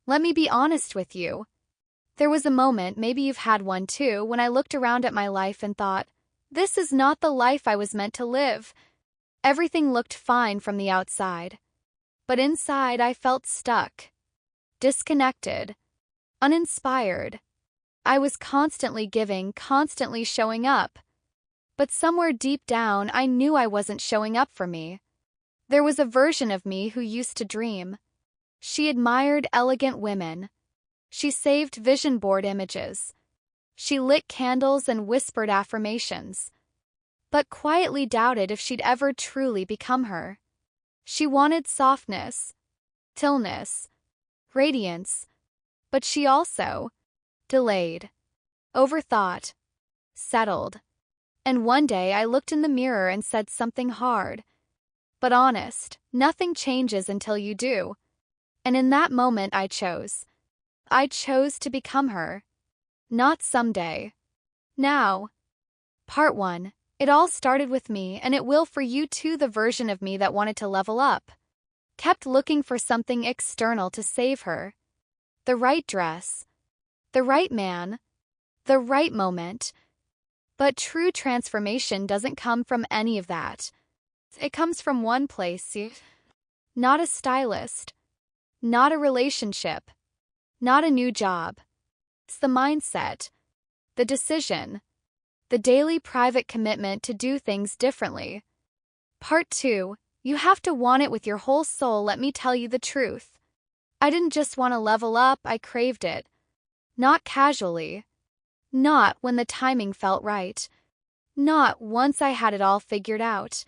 Let me be honest with you. There was a moment, maybe you've had one too, when I looked around at my life and thought, this is not the life I was meant to live. Everything looked fine from the outside. But inside I felt stuck, disconnected, uninspired. I was constantly giving, constantly showing up. But somewhere deep down, I knew I wasn't showing up for me. There was a version of me who used to dream. She admired elegant women. She saved vision board images. She lit candles and whispered affirmations, but quietly doubted if she'd ever truly become her. She wanted softness, stillness, radiance, but she also delayed, overthought, settled. And one day I looked in the mirror and said something hard, but honest: nothing changes until you do. And in that moment I chose to become her. Not someday. Now. Part 1. It all started with me, and it will for you too. The version of me that wanted to level up. Kept looking for something external to save her. The right dress. The right man. The right moment. But true transformation doesn't come from any of that. It comes from one place. Not a stylist. Not a relationship. Not a new job. It's the mindset, the decision, the daily private commitment to do things differently. Part 2. You have to want it with your whole soul. Let me tell you the truth. I didn't just want to level up, I craved it. Not casually. Not when the timing felt right. Not once I had it all figured out.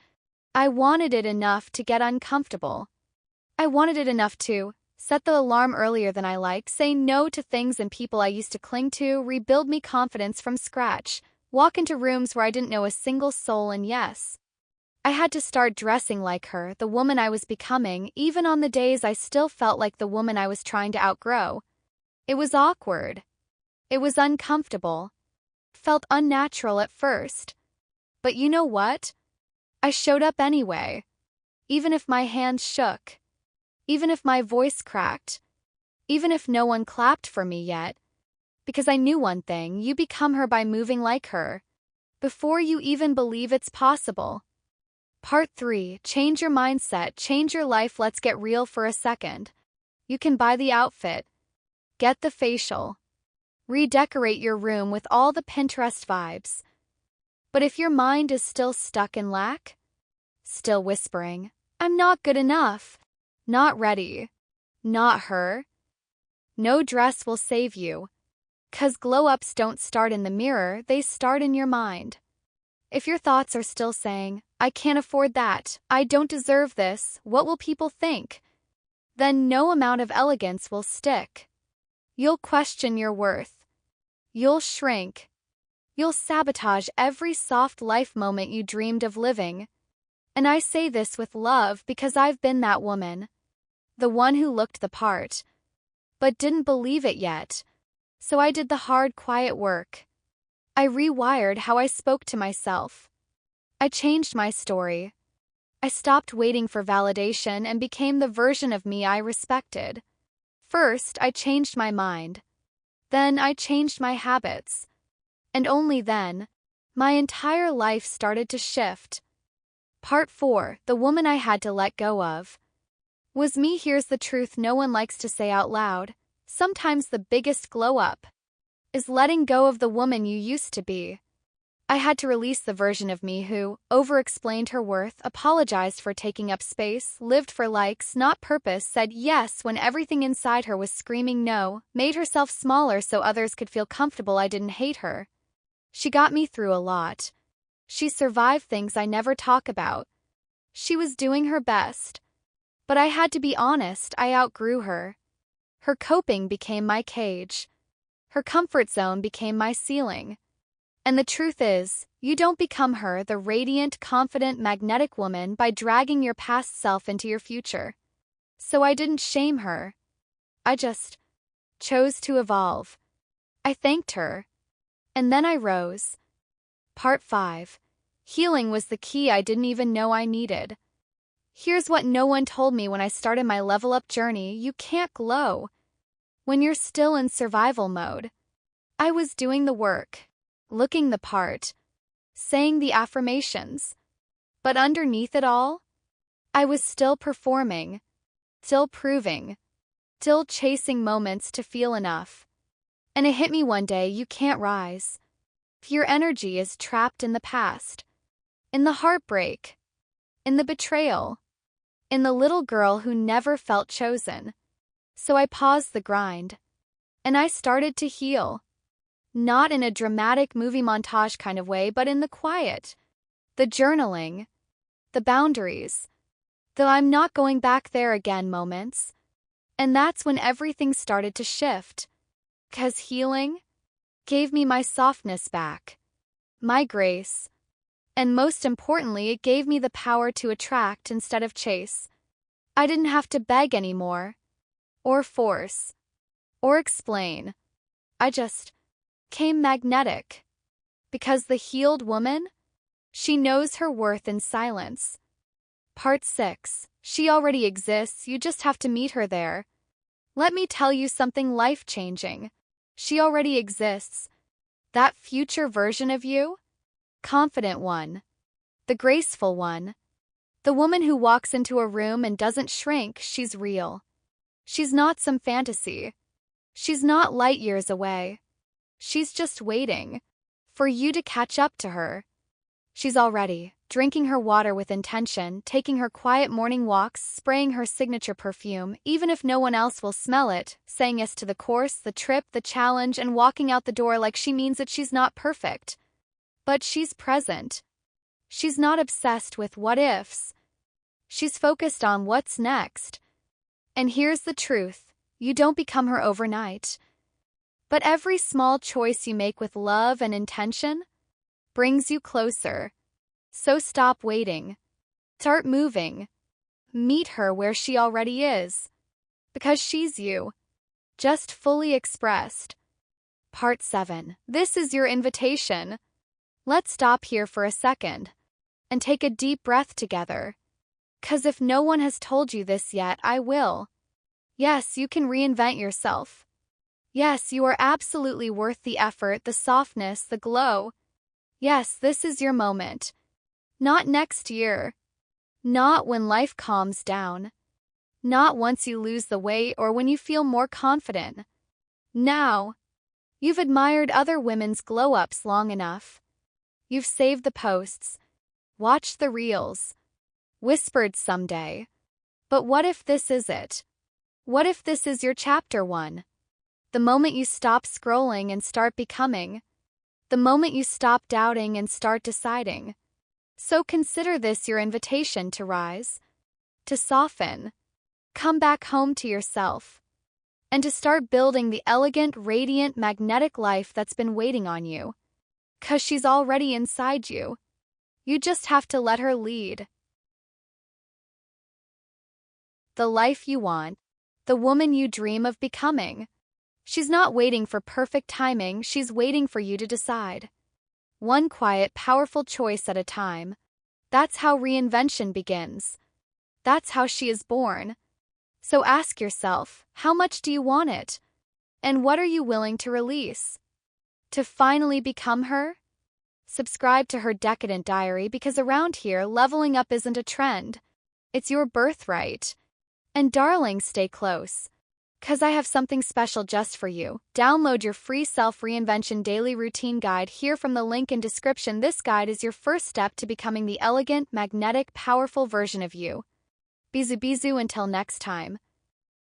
I wanted it enough to get uncomfortable. I wanted it enough to set the alarm earlier than I like, say no to things and people I used to cling to, rebuild me confidence from scratch, walk into rooms where I didn't know a single soul, and yes, I had to start dressing like her, the woman I was becoming, even on the days I still felt like the woman I was trying to outgrow. It was awkward. It was uncomfortable. Felt unnatural at first. But you know what? I showed up anyway. Even if my hands shook. Even if my voice cracked. Even if no one clapped for me yet. Because I knew one thing: you become her by moving like her. Before you even believe it's possible. Part 3. Change your mindset, change your life. Let's get real for a second. You can buy the outfit. Get the facial. Redecorate your room with all the Pinterest vibes. But if your mind is still stuck in lack, still whispering, I'm not good enough, not ready, not her, no dress will save you. 'Cause glow-ups don't start in the mirror, they start in your mind. If your thoughts are still saying, I can't afford that, I don't deserve this, what will people think? Then no amount of elegance will stick. You'll question your worth. You'll shrink. You'll sabotage every soft life moment you dreamed of living. And I say this with love because I've been that woman. The one who looked the part, but didn't believe it yet. So I did the hard, quiet work. I rewired how I spoke to myself. I changed my story. I stopped waiting for validation and became the version of me I respected. First, I changed my mind. Then I changed my habits. And only then, my entire life started to shift. Part 4. The woman I had to let go of was me. Here's the truth no one likes to say out loud. Sometimes the biggest glow-up is letting go of the woman you used to be. I had to release the version of me who over-explained her worth, apologized for taking up space, lived for likes, not purpose, said yes when everything inside her was screaming no, made herself smaller so others could feel comfortable. I didn't hate her. She got me through a lot. She survived things I never talk about. She was doing her best. But I had to be honest, I outgrew her. Her coping became my cage. Her comfort zone became my ceiling. And the truth is, you don't become her, the radiant, confident, magnetic woman, by dragging your past self into your future. So I didn't shame her. I just chose to evolve. I thanked her. And then I rose. Part 5. Healing was the key I didn't even know I needed. Here's what no one told me when I started my level up journey: you can't glow. when you're still in survival mode. I was doing the work, looking the part, saying the affirmations. But underneath it all, I was still performing, still proving, still chasing moments to feel enough. And it hit me one day, you can't rise. Your energy is trapped in the past, in the heartbreak, in the betrayal, in the little girl who never felt chosen. So I paused the grind, and I started to heal. Not in a dramatic movie montage kind of way, but in the quiet, the journaling, the boundaries, the I'm not going back there again moments. And that's when everything started to shift. 'Cause healing gave me my softness back, my grace, and most importantly, it gave me the power to attract instead of chase. I didn't have to beg anymore, or force, or explain. I just came magnetic. Because the healed woman, she knows her worth in silence. Part 6. She already exists, you just have to meet her there. Let me tell you something life-changing. She already exists. That future version of you? Confident one. The graceful one. The woman who walks into a room and doesn't shrink, she's real. She's not some fantasy. She's not light years away. She's just waiting for you to catch up to her. She's already drinking her water with intention, taking her quiet morning walks, spraying her signature perfume, even if no one else will smell it, saying yes to the course, the trip, the challenge, and walking out the door like she means it. She's not perfect. But she's present. She's not obsessed with what ifs. She's focused on what's next. And here's the truth, you don't become her overnight. But every small choice you make with love and intention brings you closer. So stop waiting. Start moving. Meet her where she already is. Because she's you. Just fully expressed. Part 7. This is your invitation. Let's stop here for a second and take a deep breath together. 'Cause if no one has told you this yet, I will. Yes, you can reinvent yourself. Yes, you are absolutely worth the effort, the softness, the glow. Yes, this is your moment. Not next year. Not when life calms down. Not once you lose the weight or when you feel more confident. Now. You've admired other women's glow-ups long enough. You've saved the posts, watched the reels, whispered someday. But what if this is it? What if this is your chapter 1? The moment you stop scrolling and start becoming. The moment you stop doubting and start deciding. So consider this your invitation to rise, to soften, come back home to yourself, and to start building the elegant, radiant, magnetic life that's been waiting on you. 'Cause she's already inside you. You just have to let her lead. The life you want, the woman you dream of becoming. She's not waiting for perfect timing, she's waiting for you to decide. One quiet, powerful choice at a time. That's how reinvention begins. That's how she is born. So ask yourself, how much do you want it? And what are you willing to release? To finally become her? Subscribe to her decadent diary because around here, leveling up isn't a trend. It's your birthright. And darling, stay close. 'Cause I have something special just for you. Download your free self-reinvention daily routine guide here from the link in description. This guide is your first step to becoming the elegant, magnetic, powerful version of you. Bisous bisous until next time.